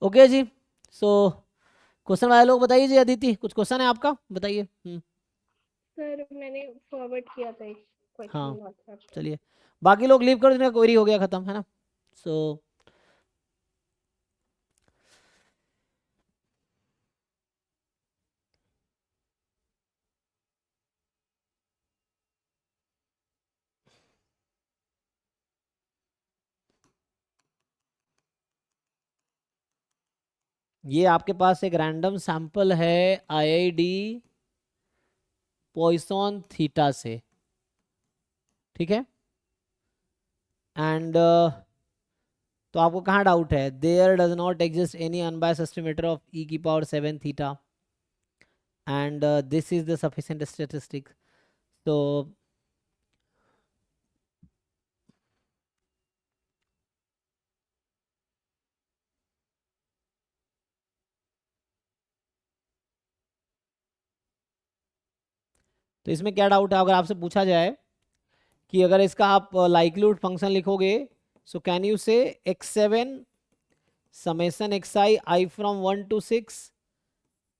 Okay जी। So question वाले लोग बताइए जी। अदिति, कुछ क्वेश्चन है आपका, बताइए। सर मैंने फॉरवर्ड किया था एक क्वेश्चन हाँ व्हाट्सएप पे। चलिए, बाकी लोग लीव करो जिनका क्वेरी हो गया खत्म, है ना। सो ये आपके पास एक रैंडम सैंपल है आईआईडी पॉइसन थीटा से, ठीक है। एंड तो आपको कहाँ डाउट है? There does not exist any unbiased estimator of e की power 7 theta and this is the sufficient statistics. तो इसमें क्या डाउट है? अगर आपसे पूछा जाए कि अगर इसका आप लाइक्लीहुड फंक्शन लिखोगे, सो कैन यू से x7 summation xi I from 1 to 6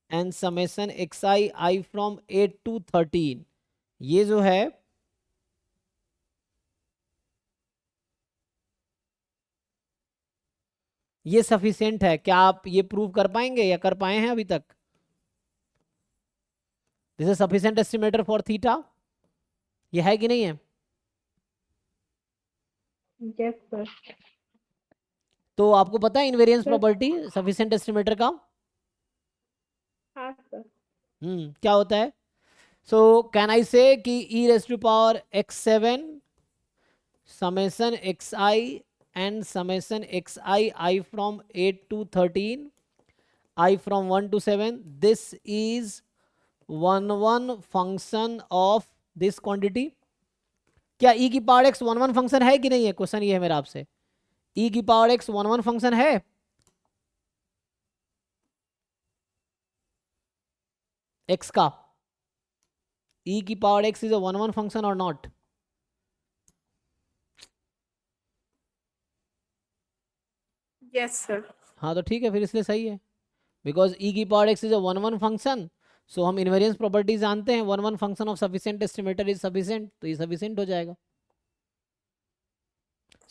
and summation xi I from 8 to 13, ये जो है ये सफिशिएंट है? क्या आप ये प्रूव कर पाएंगे या कर पाए हैं अभी तक? This is sufficient estimator for theta, ये है कि नहीं है? Yes sir. तो आपको पता है invariance sir property sufficient estimator का? हाँ सर। क्या होता है? सो कैन आई से कि e raise to power x7 summation xi and summation xi I from 8 to 13 I from 1 to 7, this is one function of this quantity। क्या e की power x one function है कि नहीं है? Question ये है मेरा आपसे, e की पावर x वन फंक्शन है x का? e की power x is a one function और नॉट? Yes sir. हाँ तो ठीक है, फिर इसलिए सही है, बिकॉज e की power x is a one function. So हम इनवेरियंस प्रॉपर्टी जानते हैं, one function of sufficient estimator is sufficient, तो ये सफिशिएंट हो जाएगा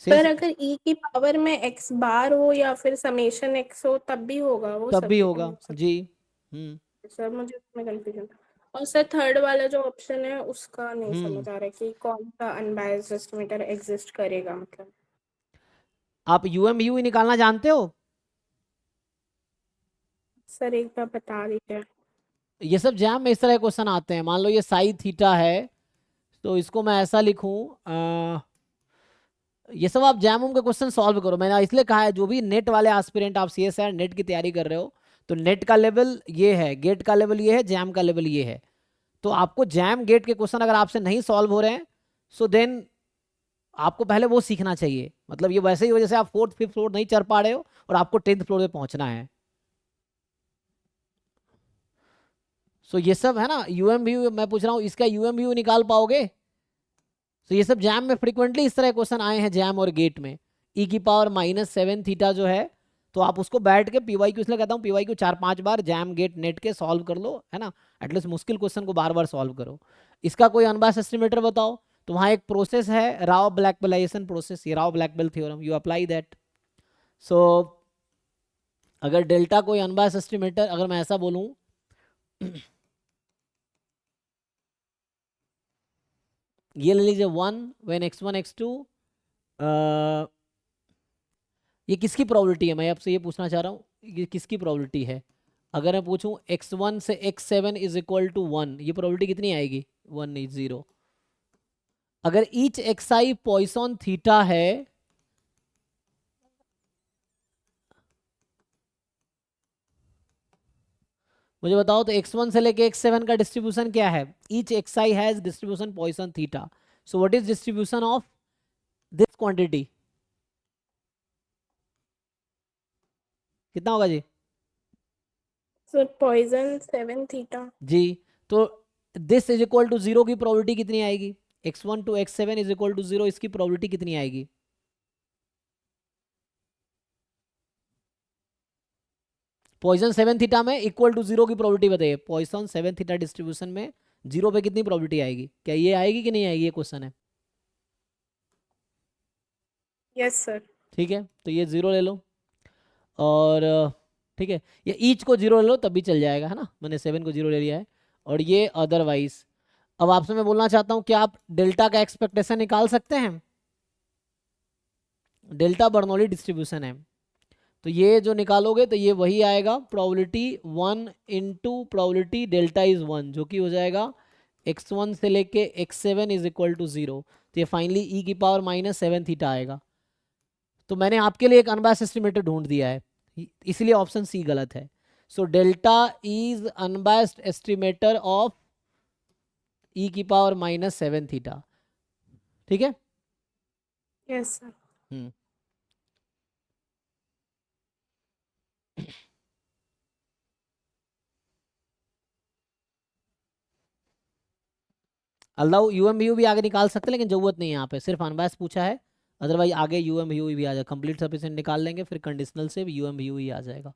पर सिंस। अगर ई की पावर में एक्स बार हो या फिर समेशन एक्स हो तब भी होगा वो तब भी सफिशिएंट होगा हो सकता जी। है सर, मुझे उसमें कंफ्यूजन था। और सर थर्ड वाला जो ऑप्शन है उसका नहीं हम्म समझ आ रहा है कि कौन सा अनबायस्ड एस्टिमेटर एग्जिस्ट करेगा मतलब। आप यूएम यू निकालना जानते हो? सर एक बार बता दीजिए। ये सब जैम में इस तरह के क्वेश्चन आते हैं। मान लो ये साई थीटा है, तो इसको मैं ऐसा लिखूं, ये सब आप जैम के क्वेश्चन सॉल्व करो। मैंने इसलिए कहा है जो भी नेट वाले एस्पिरेंट, आप सीएसआर नेट की तैयारी कर रहे हो, तो नेट का लेवल ये है, गेट का लेवल ये है, जैम का लेवल ये है। तो आपको जैम गेट के क्वेश्चन अगर आपसे नहीं सॉल्व हो रहे हैं, सो देन आपको पहले वो सीखना चाहिए। मतलब ये वैसे ही हो जैसे आप फोर्थ फिफ्थ फ्लोर नहीं चढ़ पा रहे हो और आपको 10th फ्लोर पे पहुंचना है। सो ये सब है ना, यूएम भी मैं पूछ रहा हूँ, इसका यूएम भी निकाल पाओगे? तो ये सब जैम में फ्रीक्वेंटली इस तरह क्वेश्चन आए हैं, जैम और गेट में। ई की पावर -7 थीटा जो है, तो आप उसको बैठ के पीवाई क्यू, इसलिए कहता हूँ पीवाई क्यू 4-5 बार जैम गेट नेट के सॉल्व कर लो, है ना। एटलीस्ट मुश्किल क्वेश्चन को बार बार सॉल्व करो। इसका कोई अनबायस्ड एस्टिमेटर बताओ। तो वहाँ एक प्रोसेस है, राव ब्लैकबेलाइजेशन प्रोसेस, ये Rao Blackwell theorem, you apply that. So अगर डेल्टा कोई अनबायस्ड एस्टिमेटर, अगर मैं ऐसा बोलूँ ये ले लीजिए 1 व्हेन x1 x2, ये किसकी प्रोबेबिलिटी है? मैं आपसे ये पूछना चाह रहा हूँ, ये किसकी प्रोबेबिलिटी है? अगर मैं पूछूं x1 से x7 इज इक्वल टू 1, ये प्रोबेबिलिटी कितनी आएगी? 1 नहीं, 0। अगर ईच xi पॉइसन थीटा है, मुझे बताओ तो x1 से लेके x7 का डिस्ट्रीब्यूशन क्या है? Each xi has distribution Poisson theta, so what is distribution of this quantity? कितना होगा जी? Sir Poisson 7 theta. जी। तो दिस इज इक्वल टू 0 की प्रोबेबिलिटी कितनी आएगी? x1 to x7 is equal to 0, इसकी प्रोबेबिलिटी कितनी आएगी? पॉइसन 7 थीटा में इक्वल टू 0 की प्रोबेबिलिटी बताइए। पॉइसन 7 थीटा डिस्ट्रीब्यूशन में 0 पे कितनी प्रोबेबिलिटी आएगी? क्या ये आएगी कि नहीं आएगी? ये क्वेश्चन है। Yes sir. ठीक है, तो ये 0 ले लो और ठीक है, ये ईच को 0 ले लो तब भी चल जाएगा, है ना। मैंने 7 को 0 ले लिया है और ये अदरवाइज। अब आपसे मैं बोलना चाहता हूँ क्या आप डेल्टा का एक्सपेक्टेशन निकाल सकते हैं? डेल्टा बर्नौली डिस्ट्रीब्यूशन है, तो ये जो निकालोगे तो ये वही आएगा, probability 1 into probability delta is 1, जो कि हो जाएगा x1 से लेके x7 इज इक्वल टू 0। तो ये फाइनली e की पावर -7 थीटा आएगा। तो मैंने आपके लिए एक अनबायस्ड एस्टिमेटर ढूंढ दिया है, इसलिए ऑप्शन सी गलत है। So delta is unbiased estimator of e की पावर -7 थीटा। ठीक है। Yes sir. अल्लाह यूएम भी आगे निकाल सकते हैं, लेकिन जरूरत नहीं है यहाँ पे, सिर्फ अनबायस्ड पूछा है। अदरवाइज आगे यूएम भी आ जाए, कंप्लीट सफिशिएंट निकाल लेंगे, फिर कंडीशनल से भी यूएम भी आ जाएगा।